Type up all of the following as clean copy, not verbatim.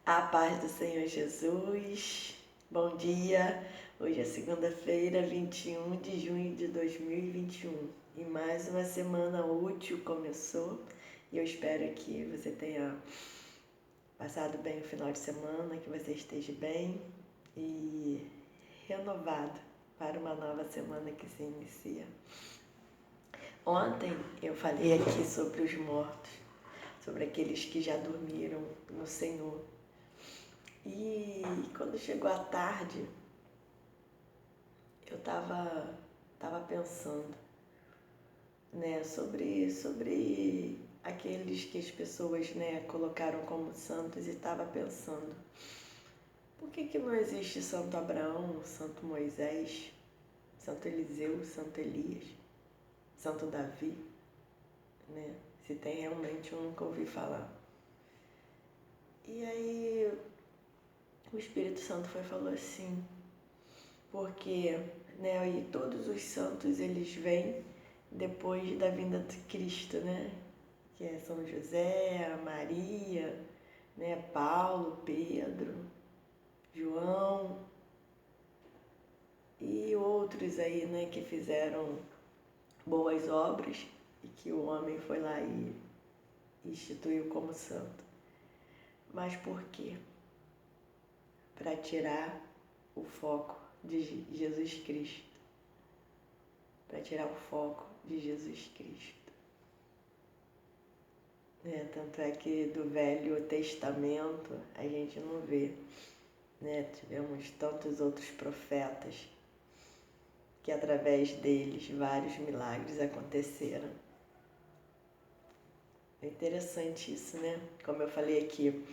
A paz do Senhor Jesus. Bom dia. Hoje é segunda-feira, 21 de junho de 2021 e mais uma semana útil começou e eu espero que você tenha passado bem o final de semana, que você esteja bem e renovado para uma nova semana que se inicia. Ontem eu falei aqui sobre os mortos, sobre aqueles que já dormiram no Senhor. E quando chegou a tarde, eu tava pensando, né, sobre aqueles que as pessoas, né, colocaram como santos e estava pensando, por que não existe Santo Abraão, Santo Moisés, Santo Eliseu, Santo Elias, Santo Davi, né? Se tem realmente, eu nunca ouvi falar. E aí o Espírito Santo falou assim, porque, né, e todos os santos eles vêm depois da vinda de Cristo, né? Que é São José, Maria, né, Paulo, Pedro, João e outros aí, né, que fizeram boas obras e que o homem foi lá e instituiu como santo. Mas por quê? Para tirar o foco de Jesus Cristo. Para tirar o foco de Jesus Cristo. Tanto é que do Velho Testamento a gente não vê, né? Tivemos tantos outros profetas que através deles vários milagres aconteceram. É interessante isso, né? Como eu falei aqui,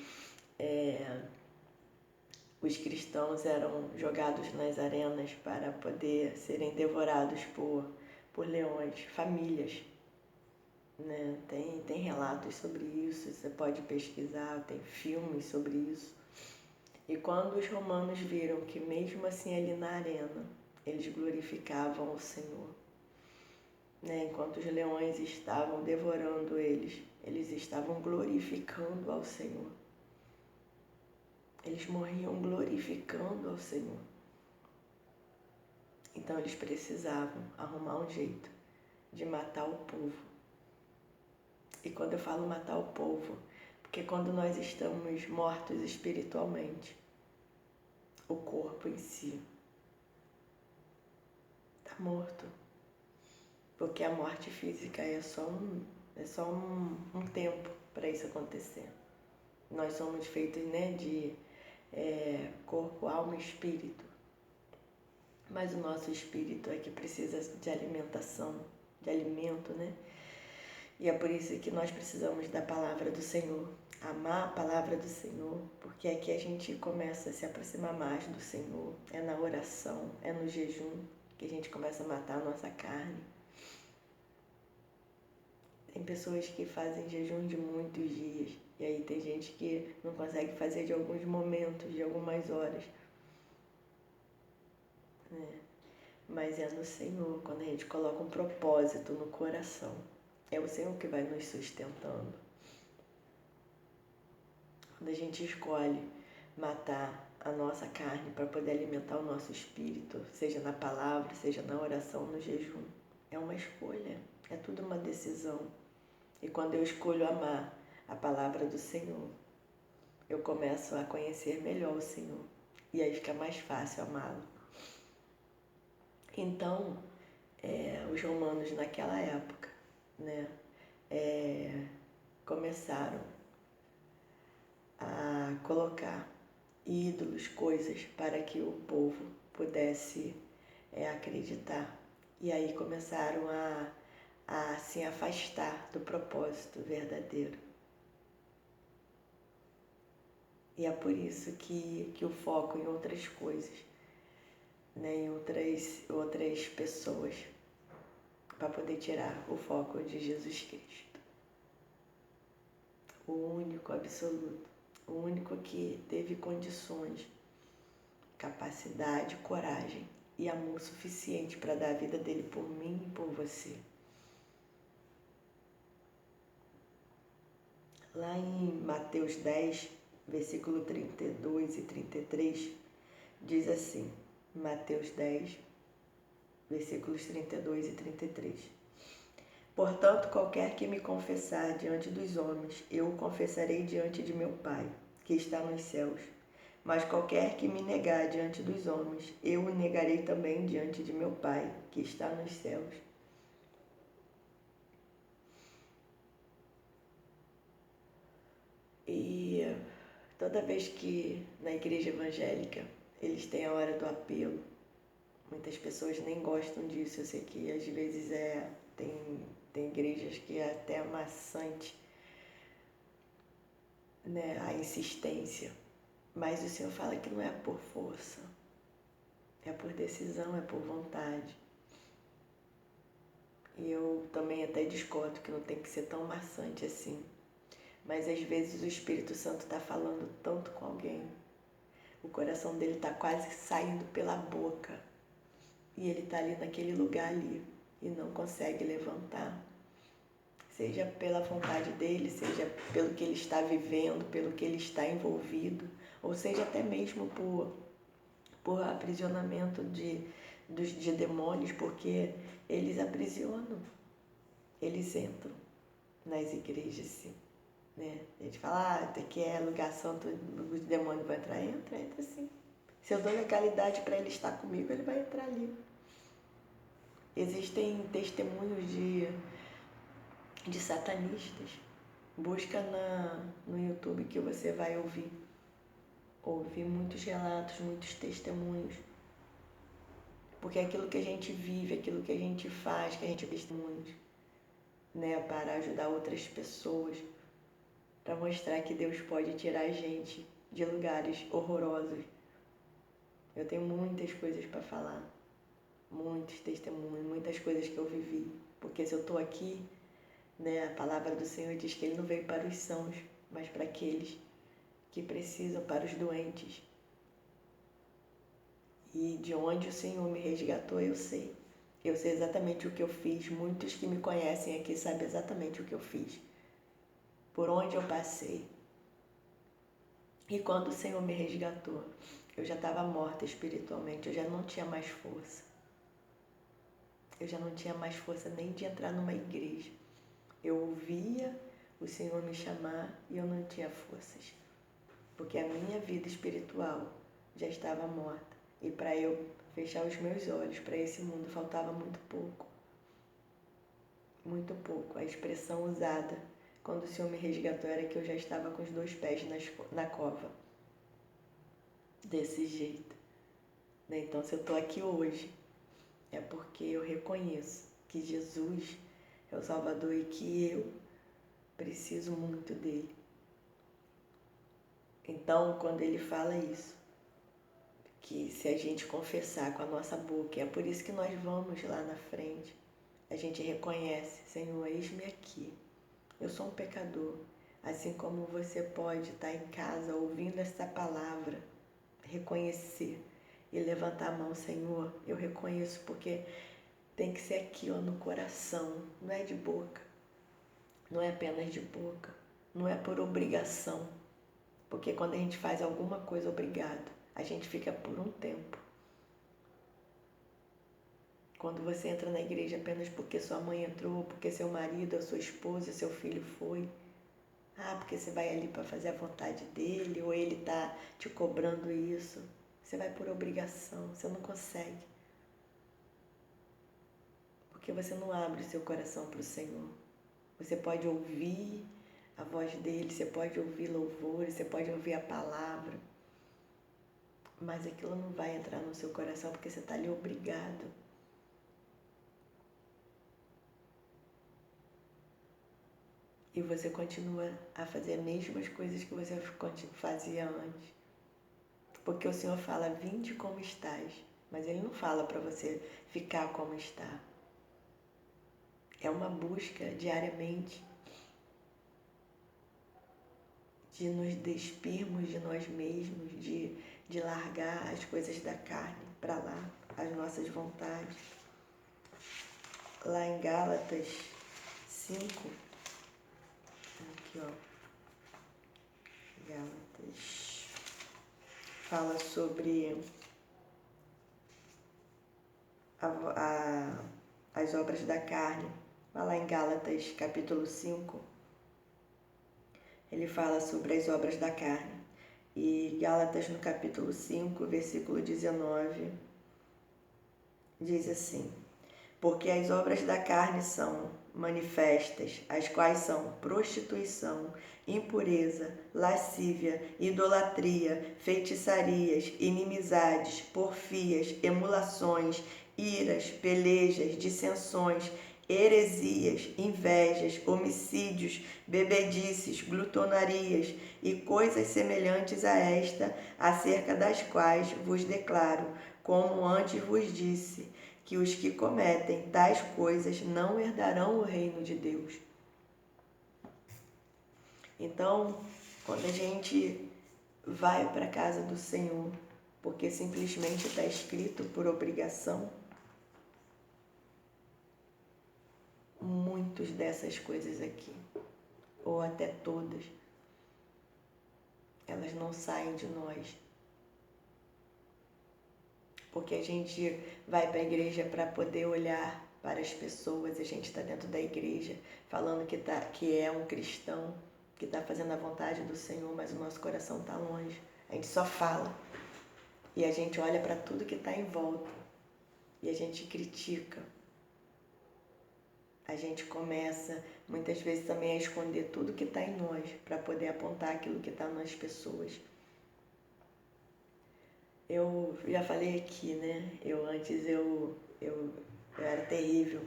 os cristãos eram jogados nas arenas para poder serem devorados por leões, famílias. Né? Tem relatos sobre isso, você pode pesquisar, tem filmes sobre isso. E quando os romanos viram que mesmo assim ali na arena, eles glorificavam o Senhor, né? Enquanto os leões estavam devorando eles estavam glorificando ao Senhor. Eles morriam glorificando ao Senhor. Então eles precisavam arrumar um jeito de matar o povo. E quando eu falo matar o povo, porque quando nós estamos mortos espiritualmente, o corpo em si está morto. Porque a morte física é só um tempo para isso acontecer. Nós somos feitos, né, de corpo, alma e espírito. Mas o nosso espírito é que precisa de alimentação, de alimento, né? E é por isso que nós precisamos da palavra do Senhor, amar a palavra do Senhor, porque é que a gente começa a se aproximar mais do Senhor. É na oração, é no jejum que a gente começa a matar a nossa carne. Tem pessoas que fazem jejum de muitos dias, e aí tem gente que não consegue fazer de alguns momentos, de algumas horas. Mas é no Senhor, quando a gente coloca um propósito no coração. É o Senhor que vai nos sustentando. Quando a gente escolhe matar a nossa carne para poder alimentar o nosso espírito, seja na palavra, seja na oração, no jejum, é uma escolha, é tudo uma decisão. E quando eu escolho amar a palavra do Senhor, eu começo a conhecer melhor o Senhor. E aí fica mais fácil amá-lo. Então, os romanos naquela época, né, começaram a colocar ídolos, coisas para que o povo pudesse acreditar. E aí começaram a se afastar do propósito verdadeiro. E é por isso que o foco em outras coisas, né, em outras pessoas, para poder tirar o foco de Jesus Cristo. O único absoluto, o único que teve condições, capacidade, coragem e amor suficiente para dar a vida dele por mim e por você. Lá em Mateus 10, versículo 32 e 33, diz assim, Mateus 10, versículos 32 e 33. Portanto, qualquer que me confessar diante dos homens, eu o confessarei diante de meu Pai, que está nos céus. Mas qualquer que me negar diante dos homens, eu o negarei também diante de meu Pai, que está nos céus. E toda vez que na igreja evangélica eles têm a hora do apelo, muitas pessoas nem gostam disso. Eu sei que às vezes tem igrejas que é até maçante, né, a insistência. Mas o Senhor fala que não é por força, é por decisão, é por vontade. E eu também até discordo que não tem que ser tão maçante assim. Mas às vezes o Espírito Santo está falando tanto com alguém, o coração dele está quase saindo pela boca e ele está ali naquele lugar ali e não consegue levantar. Seja pela vontade dele, seja pelo que ele está vivendo, pelo que ele está envolvido, ou seja até mesmo por aprisionamento de demônios, porque eles aprisionam, eles entram nas igrejas, sim. Né? A gente fala, que é lugar santo, os demônios vão entrar, entra sim. Se eu dou legalidade para ele estar comigo, ele vai entrar ali. Existem testemunhos de satanistas. Busca no YouTube que você vai ouvir muitos relatos, muitos testemunhos. Porque aquilo que a gente vive, aquilo que a gente faz, que a gente testemunhos, né, para ajudar outras pessoas, para mostrar que Deus pode tirar a gente de lugares horrorosos. Eu tenho muitas coisas para falar, muitos testemunhos, muitas coisas que eu vivi. Porque se eu estou aqui, né, a palavra do Senhor diz que Ele não veio para os sãos, mas para aqueles que precisam, para os doentes. E de onde o Senhor me resgatou, eu sei. Eu sei exatamente o que eu fiz. Muitos que me conhecem aqui sabem exatamente o que eu fiz. Por onde eu passei. E quando o Senhor me resgatou, eu já estava morta espiritualmente, eu já não tinha mais força. Eu já não tinha mais força nem de entrar numa igreja. Eu ouvia o Senhor me chamar e eu não tinha forças. Porque a minha vida espiritual já estava morta. E para eu fechar os meus olhos para esse mundo faltava muito pouco. Muito pouco. A expressão usada quando o Senhor me resgatou era que eu já estava com os 2 pés na cova. Desse jeito. Então, se eu estou aqui hoje, é porque eu reconheço que Jesus é o Salvador e que eu preciso muito dele. Então, quando ele fala isso, que se a gente confessar com a nossa boca, é por isso que nós vamos lá na frente, a gente reconhece, Senhor, eis-me aqui, eu sou um pecador, assim como você pode estar em casa ouvindo essa palavra, reconhecer e levantar a mão, Senhor, eu reconheço, porque tem que ser aqui, ó, no coração, não é de boca, não é apenas de boca, não é por obrigação, porque quando a gente faz alguma coisa obrigado, a gente fica por um tempo. Quando você entra na igreja apenas porque sua mãe entrou, porque seu marido, a sua esposa, seu filho foi, porque você vai ali para fazer a vontade dele, ou ele está te cobrando isso, você vai por obrigação, você não consegue. Porque você não abre o seu coração para o Senhor. Você pode ouvir a voz dele, você pode ouvir louvores, você pode ouvir a palavra, mas aquilo não vai entrar no seu coração porque você está ali obrigado. E você continua a fazer as mesmas coisas que você fazia antes. Porque o Senhor fala, vinde como estás, mas Ele não fala para você ficar como está. É uma busca diariamente de nos despirmos de nós mesmos, de largar as coisas da carne para lá, as nossas vontades. Lá em Gálatas 5, aqui ó, Gálatas fala sobre as obras da carne. Vai lá em Gálatas capítulo 5, ele fala sobre as obras da carne. E Gálatas no capítulo 5, versículo 19, diz assim: porque as obras da carne são manifestas, as quais são prostituição, impureza, lascívia, idolatria, feitiçarias, inimizades, porfias, emulações, iras, pelejas, dissensões, heresias, invejas, homicídios, bebedices, glutonarias e coisas semelhantes a esta, acerca das quais vos declaro, como antes vos disse, que os que cometem tais coisas não herdarão o reino de Deus. Então, quando a gente vai para a casa do Senhor, porque simplesmente está escrito por obrigação, muitas dessas coisas aqui, ou até todas, elas não saem de nós. Porque a gente vai para a igreja para poder olhar para as pessoas, a gente está dentro da igreja falando que é um cristão, que está fazendo a vontade do Senhor, mas o nosso coração está longe. A gente só fala e a gente olha para tudo que está em volta e a gente critica. A gente começa muitas vezes também a esconder tudo que está em nós para poder apontar aquilo que está nas pessoas. Eu já falei aqui, né? Antes eu era terrível,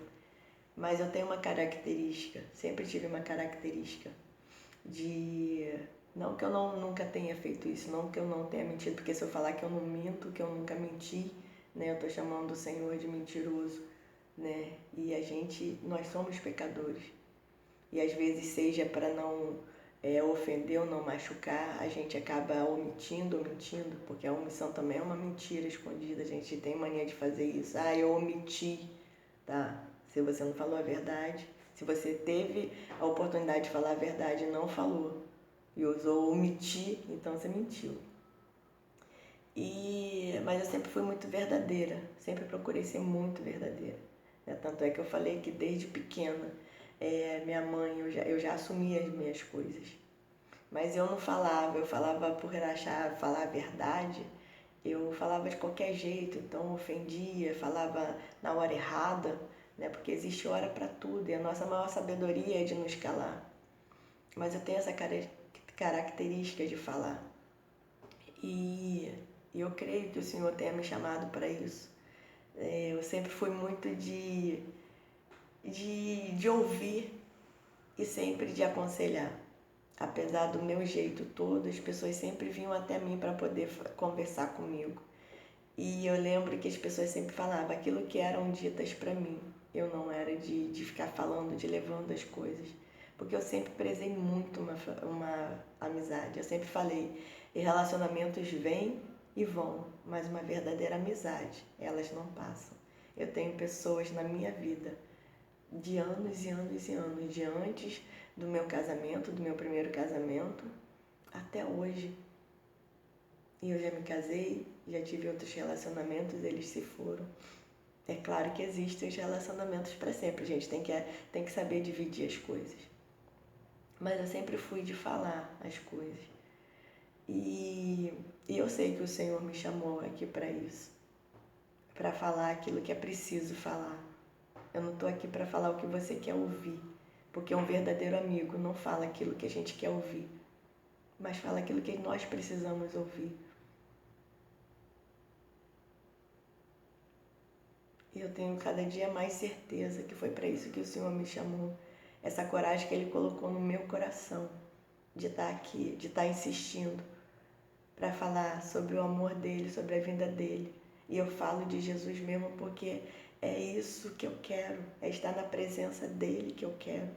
mas eu tenho uma característica, sempre tive uma característica de... Não que eu nunca tenha feito isso, não que eu não tenha mentido, porque se eu falar que eu não minto, que eu nunca menti, né? Eu estou chamando o Senhor de mentiroso, né? E nós somos pecadores. E às vezes, seja para não ofender ou não machucar, a gente acaba omitindo, porque a omissão também é uma mentira escondida. A gente tem mania de fazer isso. Eu omiti, tá? Se você não falou a verdade, se você teve a oportunidade de falar a verdade e não falou, e usou omitir, então você mentiu. Mas eu sempre fui muito verdadeira, sempre procurei ser muito verdadeira. Tanto é que eu falei que desde pequena, minha mãe, eu já assumia as minhas coisas. Mas eu não falava, eu falava por falar a verdade, eu falava de qualquer jeito, então ofendia, falava na hora errada, né? Porque existe hora para tudo e a nossa maior sabedoria é de nos calar. Mas eu tenho essa característica de falar. E eu creio que o Senhor tenha me chamado para isso. Eu sempre fui muito de ouvir e sempre de aconselhar. Apesar do meu jeito todo, as pessoas sempre vinham até mim para poder conversar comigo. E eu lembro que as pessoas sempre falavam aquilo que eram ditas para mim. Eu não era de ficar falando, de levando as coisas. Porque eu sempre prezei muito uma amizade. Eu sempre falei, e relacionamentos vêm e vão, mas uma verdadeira amizade, elas não passam. Eu tenho pessoas na minha vida de anos e anos e anos, de antes do meu casamento, do meu primeiro casamento, até hoje. E eu já me casei, já tive outros relacionamentos, eles se foram. É claro que existem os relacionamentos para sempre, a gente tem que saber dividir as coisas. Mas eu sempre fui de falar as coisas. E eu sei que o Senhor me chamou aqui para isso, para falar aquilo que é preciso falar. Eu não estou aqui para falar o que você quer ouvir, porque um verdadeiro amigo não fala aquilo que a gente quer ouvir, mas fala aquilo que nós precisamos ouvir. E eu tenho cada dia mais certeza que foi para isso que o Senhor me chamou, essa coragem que Ele colocou no meu coração, de estar aqui, de estar insistindo, para falar sobre o amor dEle, sobre a vinda dEle. E eu falo de Jesus mesmo porque é isso que eu quero, é estar na presença dEle que eu quero.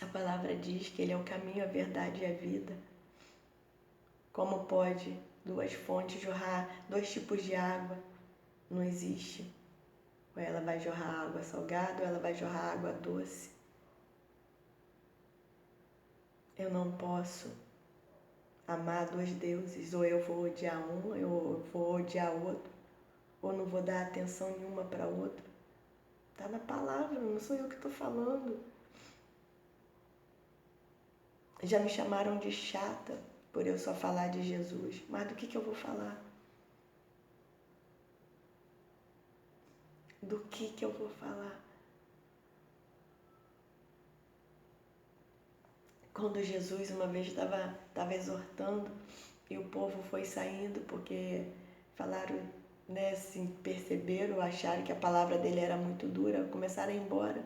A palavra diz que Ele é o caminho, a verdade e a vida. Como pode duas fontes jorrar dois tipos de água? Não existe. Ou ela vai jorrar água salgada ou ela vai jorrar água doce. Eu não posso amar dois deuses, ou eu vou odiar um, ou eu vou odiar outro, ou não vou dar atenção nenhuma para outro. Está na palavra, não sou eu que estou falando. Já me chamaram de chata por eu só falar de Jesus, mas do que eu vou falar? Do que eu vou falar? Quando Jesus uma vez estava exortando e o povo foi saindo porque falaram, né, assim, perceberam, acharam que a palavra dele era muito dura, começaram a ir embora.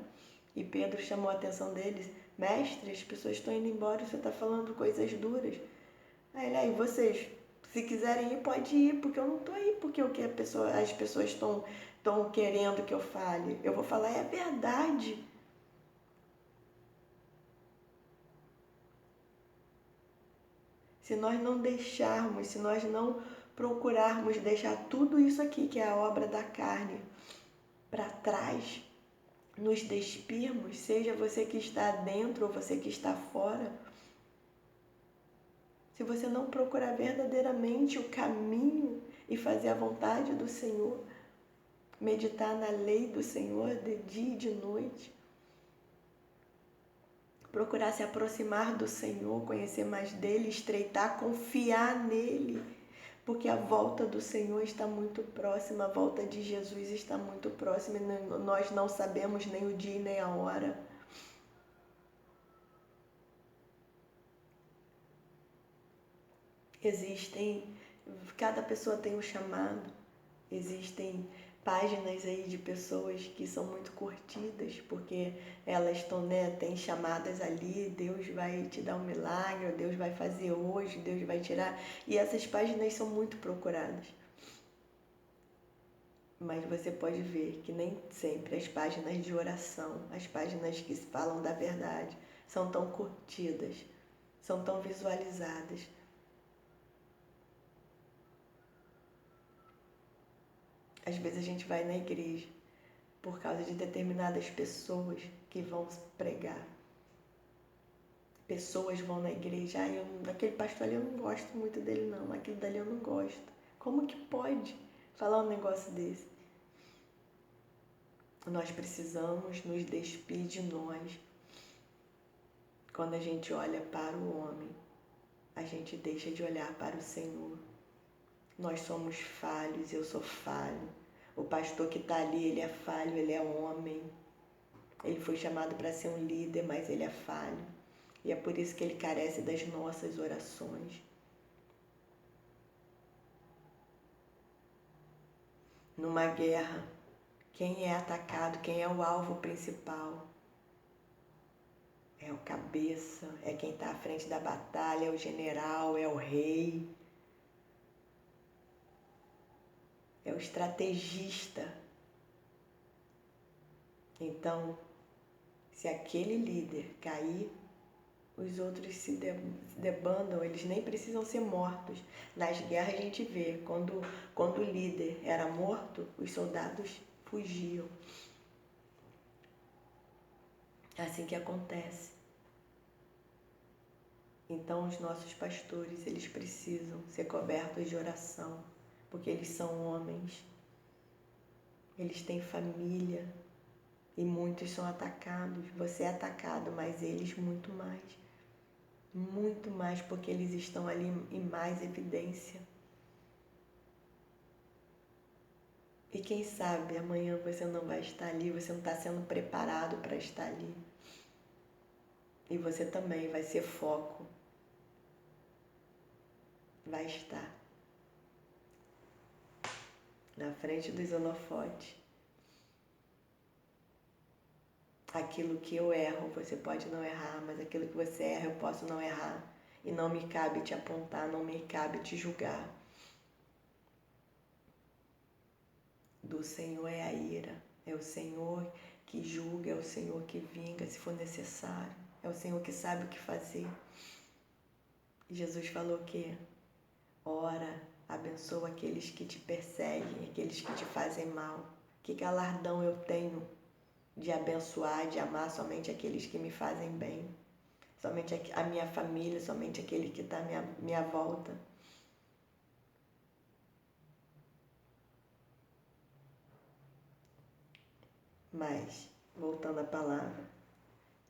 E Pedro chamou a atenção deles: mestre, as pessoas estão indo embora, você está falando coisas duras. Aí ele, aí vocês, se quiserem ir, pode ir, porque eu não estou aí porque o que as pessoas estão querendo que eu fale. Eu vou falar é a verdade. Se nós não deixarmos, se nós não procurarmos deixar tudo isso aqui, que é a obra da carne, para trás, nos despirmos, seja você que está dentro ou você que está fora, se você não procurar verdadeiramente o caminho e fazer a vontade do Senhor, meditar na lei do Senhor de dia e de noite, procurar se aproximar do Senhor, conhecer mais dele, estreitar, confiar nele, porque a volta do Senhor está muito próxima, a volta de Jesus está muito próxima e nós não sabemos nem o dia nem a hora. Cada pessoa tem um chamado, existem páginas aí de pessoas que são muito curtidas, porque elas estão, né, tem chamadas ali, Deus vai te dar um milagre, Deus vai fazer hoje, Deus vai tirar, e essas páginas são muito procuradas. Mas você pode ver que nem sempre as páginas de oração, as páginas que falam da verdade, são tão curtidas, são tão visualizadas. Às vezes a gente vai na igreja por causa de determinadas pessoas que vão pregar. Pessoas vão na igreja, aquele pastor ali eu não gosto muito dele não, aquele dali eu não gosto. Como que pode falar um negócio desse? Nós precisamos nos despir de nós. Quando a gente olha para o homem, a gente deixa de olhar para o Senhor. Nós somos falhos, eu sou falho. O pastor que está ali, ele é falho, ele é homem. Ele foi chamado para ser um líder, mas ele é falho. E é por isso que ele carece das nossas orações. Numa guerra, quem é atacado, quem é o alvo principal? É o cabeça, é quem está à frente da batalha, é o general, é o rei. É o estrategista. Então, se aquele líder cair, os outros se debandam, eles nem precisam ser mortos. Nas guerras a gente vê, quando o líder era morto, os soldados fugiam. É assim que acontece. Então os nossos pastores, eles precisam ser cobertos de oração, porque eles são homens, eles têm família e muitos são atacados. Você é atacado, mas eles muito mais. Muito mais, porque eles estão ali em mais evidência. E quem sabe amanhã você não vai estar ali, você não está sendo preparado para estar ali. E você também vai ser foco. Vai estar na frente dos holofotes. Aquilo que eu erro, você pode não errar, mas aquilo que você erra, eu posso não errar. E não me cabe te apontar, não me cabe te julgar. Do Senhor é a ira, é o Senhor que julga, é o Senhor que vinga se for necessário, é o Senhor que sabe o que fazer. E Jesus falou que ora, abençoa aqueles que te perseguem, aqueles que te fazem mal. Que galardão eu tenho de abençoar, de amar somente aqueles que me fazem bem? somente a minha família, somente aquele que está à minha volta. Mas, voltando à palavra,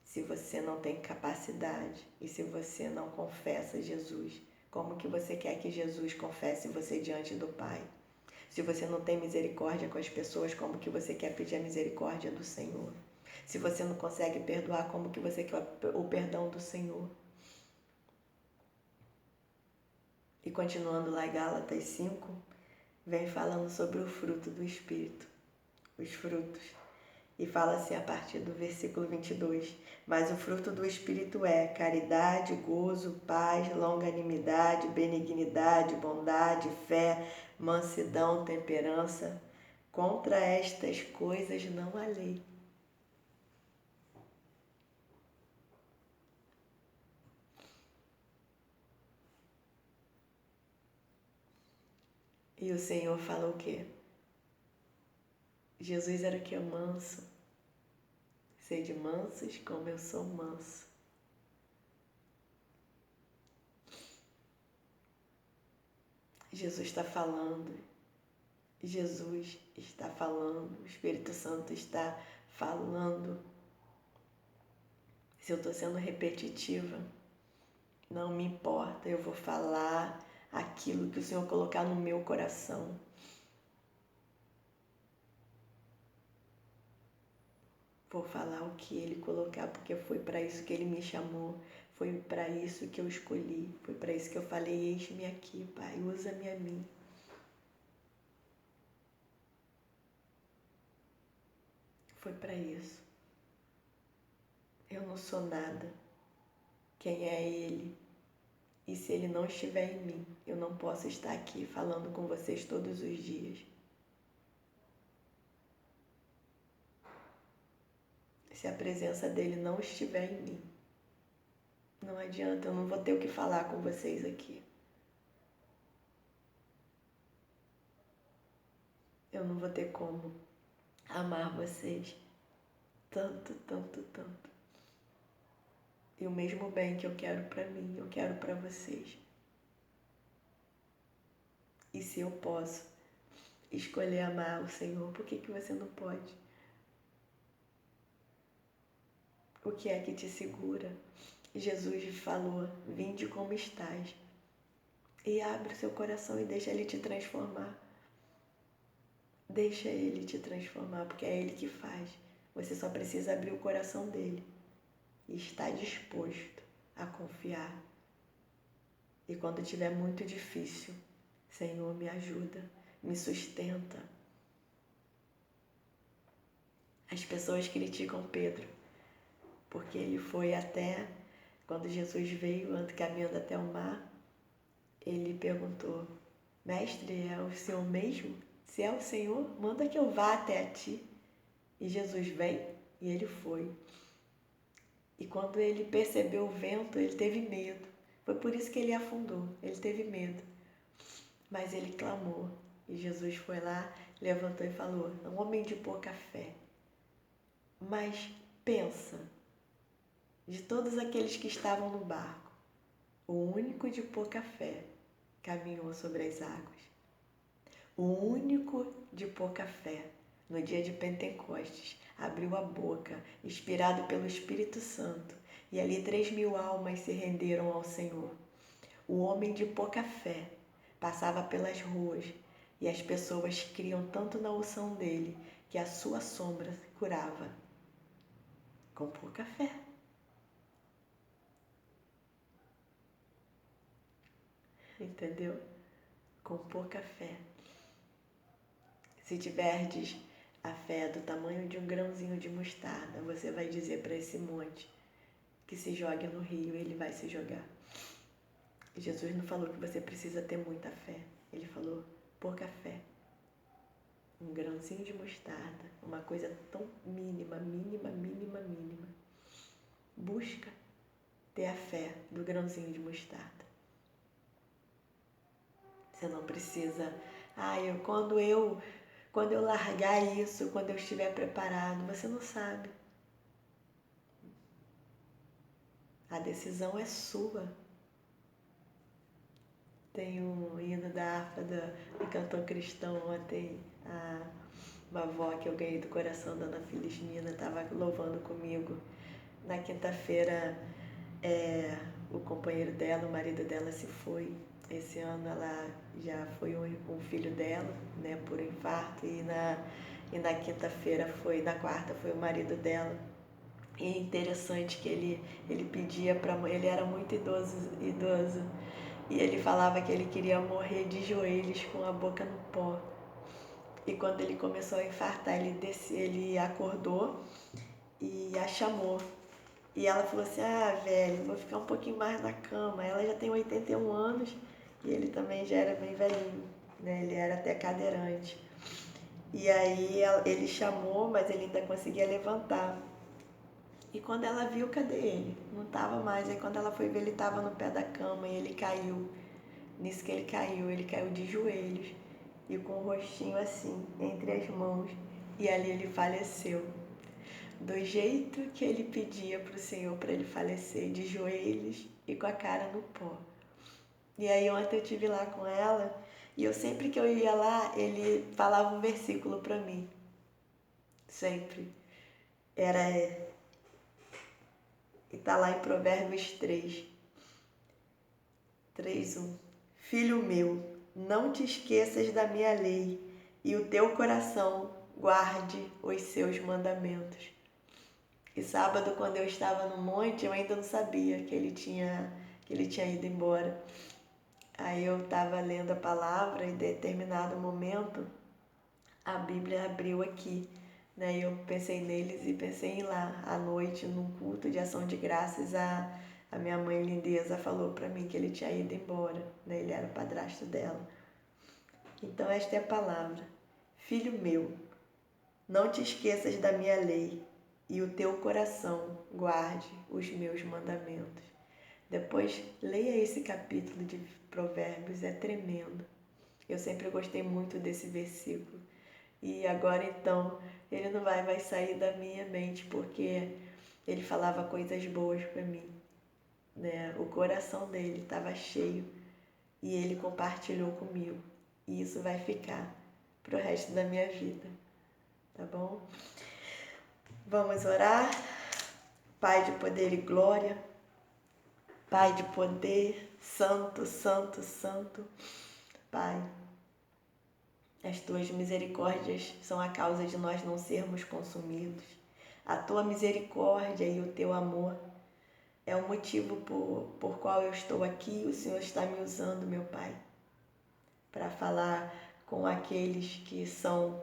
se você não tem capacidade e se você não confessa Jesus, como que você quer que Jesus confesse você diante do Pai? Se você não tem misericórdia com as pessoas, como que você quer pedir a misericórdia do Senhor? Se você não consegue perdoar, como que você quer o perdão do Senhor? E continuando lá em Gálatas 5, vem falando sobre o fruto do Espírito, os frutos. E fala assim a partir do versículo 22. Mas o fruto do Espírito é caridade, gozo, paz, longanimidade, benignidade, bondade, fé, mansidão, temperança. Contra estas coisas não há lei. E o Senhor falou o quê? Jesus era o que? Manso. Sede mansos como eu sou manso. Jesus está falando. Jesus está falando. O Espírito Santo está falando. Se eu estou sendo repetitiva, não me importa. Eu vou falar aquilo que o Senhor colocar no meu coração. Vou falar o que Ele colocar, porque foi para isso que Ele me chamou. Foi para isso que eu escolhi. Foi para isso que eu falei, eis-me aqui, Pai, usa-me a mim. Foi para isso. Eu não sou nada. Quem é Ele? E se Ele não estiver em mim, eu não posso estar aqui falando com vocês todos os dias. Se a presença dEle não estiver em mim, não adianta, eu não vou ter o que falar com vocês aqui. Eu não vou ter como amar vocês tanto, tanto, tanto. E o mesmo bem que eu quero para mim, eu quero para vocês. E se eu posso escolher amar o Senhor, por que você não pode? O que é que te segura? Jesus falou, vinde como estás. E abre o seu coração e deixa Ele te transformar. Deixa Ele te transformar, porque é Ele que faz. Você só precisa abrir o coração dEle e estar disposto a confiar. E quando estiver muito difícil, Senhor, me ajuda, me sustenta. As pessoas criticam Pedro, porque ele foi até, quando Jesus veio, caminhando até o mar, ele perguntou, mestre, é o Senhor mesmo? Se é o Senhor, manda que eu vá até a ti. E Jesus vem e ele foi. E quando ele percebeu o vento, ele teve medo. Foi por isso que ele afundou, ele teve medo. Mas ele clamou. E Jesus foi lá, levantou e falou, um homem de pouca fé. Mas pensa, de todos aqueles que estavam no barco, o único de pouca fé caminhou sobre as águas. O único de pouca fé, no dia de Pentecostes, abriu a boca, inspirado pelo Espírito Santo, e ali 3.000 almas se renderam ao Senhor. O homem de pouca fé passava pelas ruas e as pessoas criam tanto na unção dele que a sua sombra se curava. Com pouca fé. Entendeu? Com pouca fé. Se tiverdes a fé do tamanho de um grãozinho de mostarda, você vai dizer para esse monte que se jogue no rio, ele vai se jogar. Jesus não falou que você precisa ter muita fé. Ele falou pouca fé. Um grãozinho de mostarda, uma coisa tão mínima, mínima, mínima, mínima. Busca ter a fé do grãozinho de mostarda. Você não precisa, quando eu largar isso, quando eu estiver preparado, você não sabe. A decisão é sua. Tem um hino da harpa do cantor cristão ontem, uma avó que eu ganhei do coração da Ana Felizmina estava louvando comigo. Na quinta-feira, o companheiro dela, o marido dela se foi. Esse ano ela já foi um filho dela, né, por infarto, e na quinta-feira na quarta foi o marido dela. E é interessante que ele pedia para, ele era muito idoso, e ele falava que ele queria morrer de joelhos com a boca no pó. E quando ele começou a infartar, ele acordou e a chamou. E ela falou assim, velho, vou ficar um pouquinho mais na cama. Ela já tem 81 anos e ele também já era bem velhinho, né? Ele era até cadeirante. E aí ele chamou, mas ele ainda conseguia levantar. E quando ela viu, cadê ele? Não estava mais. Aí quando ela foi ver, ele estava no pé da cama e ele caiu. Nisso que ele caiu de joelhos e com o rostinho assim, entre as mãos. E ali ele faleceu. Do jeito que ele pedia para o Senhor para ele falecer, de joelhos e com a cara no pó. E aí ontem eu estive lá com ela e sempre que eu ia lá, ele falava um versículo para mim. Sempre. E está lá em Provérbios 3:1. Filho meu, não te esqueças da minha lei e o teu coração guarde os seus mandamentos. E sábado, quando eu estava no monte, eu ainda não sabia que ele tinha ido embora. Aí eu estava lendo a palavra e em determinado momento a Bíblia abriu aqui, né? E eu pensei neles e pensei em ir lá à noite, num culto de ação de graças. A minha mãe lindeza falou para mim que ele tinha ido embora, né? Ele era o padrasto dela. Então esta é a palavra. Filho meu, não te esqueças da minha lei e o teu coração guarde os meus mandamentos. Depois leia esse capítulo de Provérbios, é tremendo. Eu sempre gostei muito desse versículo. E agora então, ele não vai mais sair da minha mente, porque ele falava coisas boas para mim, né? O coração dele estava cheio e ele compartilhou comigo. E isso vai ficar pro resto da minha vida, tá bom? Vamos orar? Pai de poder e glória, Pai de poder, santo, santo, santo, Pai, as tuas misericórdias são a causa de nós não sermos consumidos. A tua misericórdia e o teu amor é o motivo por qual eu estou aqui. O Senhor está me usando, meu Pai, para falar com aqueles que são,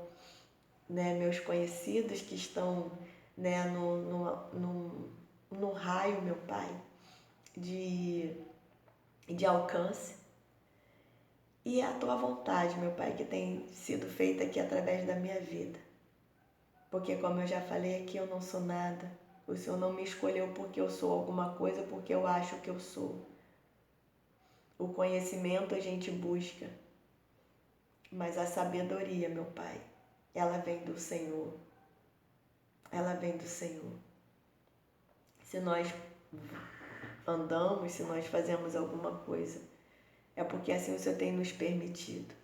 né, meus conhecidos, que estão, né, no raio, meu Pai, de alcance. E é a tua vontade, meu Pai, que tem sido feita aqui através da minha vida. Porque, como eu já falei aqui, eu não sou nada. O Senhor não me escolheu porque eu sou alguma coisa, porque eu acho que eu sou. O conhecimento a gente busca, mas a sabedoria, meu Pai, ela vem do Senhor. Ela vem do Senhor. Se nós andamos, se nós fazemos alguma coisa, é porque assim o Senhor tem nos permitido.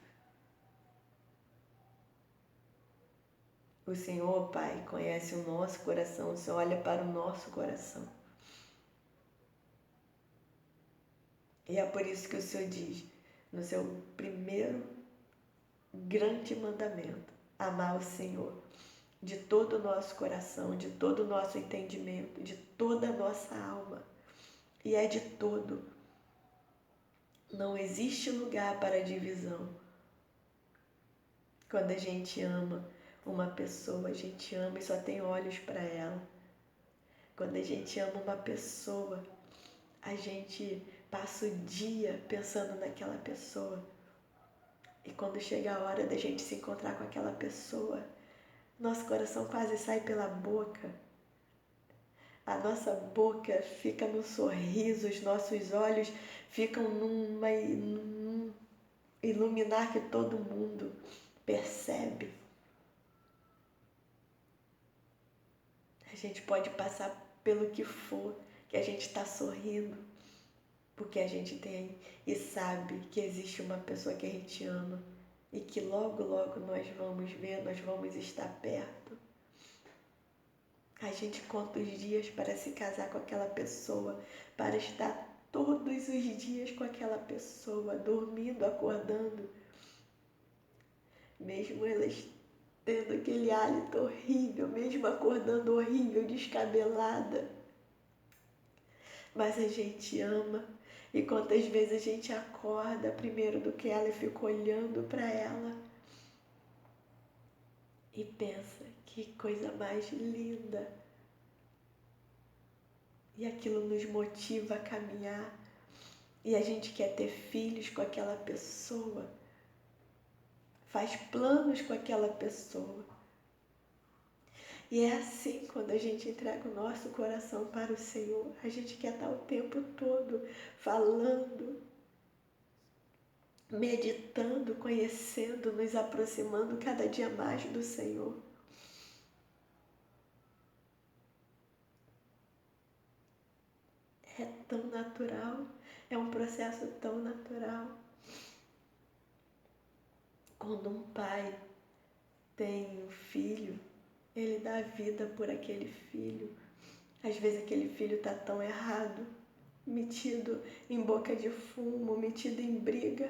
O Senhor, Pai, conhece o nosso coração, o Senhor olha para o nosso coração. E é por isso que o Senhor diz, no seu primeiro grande mandamento, amar o Senhor de todo o nosso coração, de todo o nosso entendimento, de toda a nossa alma. E é de todo. Não existe lugar para divisão. Quando a gente ama uma pessoa, a gente ama e só tem olhos para ela. Quando a gente ama uma pessoa, a gente passa o dia pensando naquela pessoa. E quando chega a hora da gente se encontrar com aquela pessoa, nosso coração quase sai pela boca. A nossa boca fica no sorriso, os nossos olhos ficam num iluminar que todo mundo percebe. A gente pode passar pelo que for, que a gente está sorrindo, porque a gente tem e sabe que existe uma pessoa que a gente ama e que logo, logo nós vamos ver, nós vamos estar perto. A gente conta os dias para se casar com aquela pessoa, para estar todos os dias com aquela pessoa, dormindo, acordando, mesmo elas tendo aquele hálito horrível, mesmo acordando horrível, descabelada. Mas a gente ama. E quantas vezes a gente acorda primeiro do que ela e fica olhando para ela e pensa, que coisa mais linda. E aquilo nos motiva a caminhar. E a gente quer ter filhos com aquela pessoa. Faz planos com aquela pessoa. E é assim quando a gente entrega o nosso coração para o Senhor. A gente quer estar o tempo todo falando, meditando, conhecendo, nos aproximando cada dia mais do Senhor. É tão natural, é um processo tão natural. Quando um pai tem um filho, ele dá a vida por aquele filho. Às vezes aquele filho está tão errado, metido em boca de fumo, metido em briga.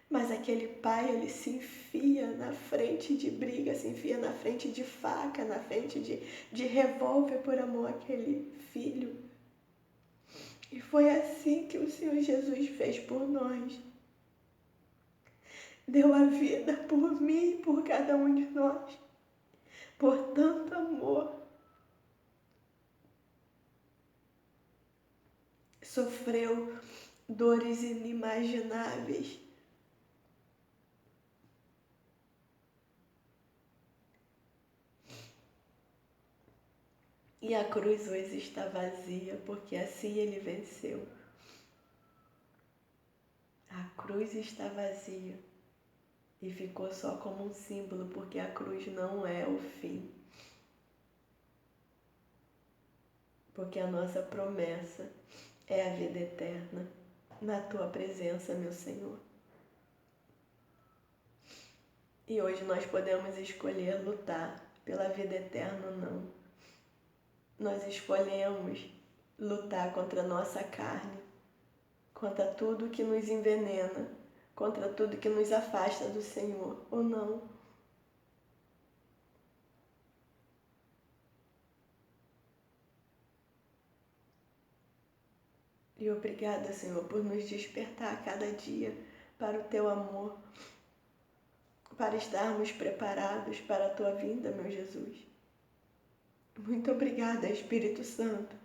Mas aquele pai, ele se enfia na frente de briga, se enfia na frente de faca, na frente de revólver por amor àquele filho. E foi assim que o Senhor Jesus fez por nós. Deu a vida por mim e por cada um de nós. Por tanto amor. Sofreu dores inimagináveis. E a cruz hoje está vazia, porque assim ele venceu. A cruz está vazia e ficou só como um símbolo, porque a cruz não é o fim. Porque a nossa promessa é a vida eterna na tua presença, meu Senhor. E hoje nós podemos escolher lutar pela vida eterna ou não. Nós escolhemos lutar contra a nossa carne, contra tudo que nos envenena, contra tudo que nos afasta do Senhor, ou não. E obrigada, Senhor, por nos despertar a cada dia para o teu amor, para estarmos preparados para a tua vinda, meu Jesus. Muito obrigada, Espírito Santo,